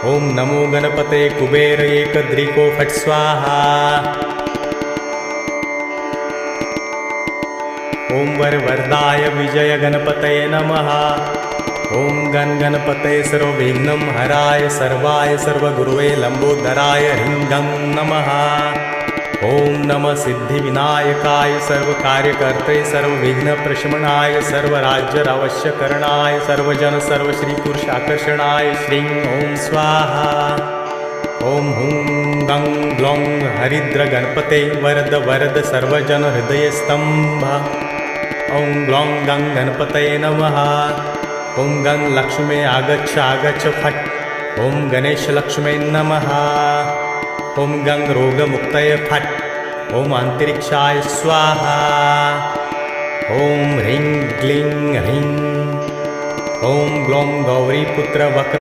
ओम नमो गणपते कुबेर एकदृको फट् स्वाहा। ओम वरवरदाय विजय गणपतये नमः। ओम गणपतये सर्वविघ्नं हराय सर्वाय सर्वगुरुवे लंबोदराय ह्रीं गं नमः। ओम नमः सिद्धिविनायकाय सर्वकार्यकर्ते सर्वविघ्नप्रशमनाय सर्वराज्यावश्यकरणाय सर्वजन सर्वश्रीपुरुषाकर्षणाय श्रीं ओम स्वाहा। ओम हुं गं ग्लौं हरिद्र गणपते वरद वरद सर्वजन हृदयस्तंभ। ओम ग्लौं गं गणपतये नमः। ओम गं लक्ष्मे आगच्छ आगच्छ फट्। ओम गणेश लक्ष्मे नमः। ओम गं रोगमुक्तये फट्। ओम अंतरिक्षाय स्वाहा। ओम ह्रीं क्लीं ह्रीं। ओम ग्लौं गौरीपुत्र वक्र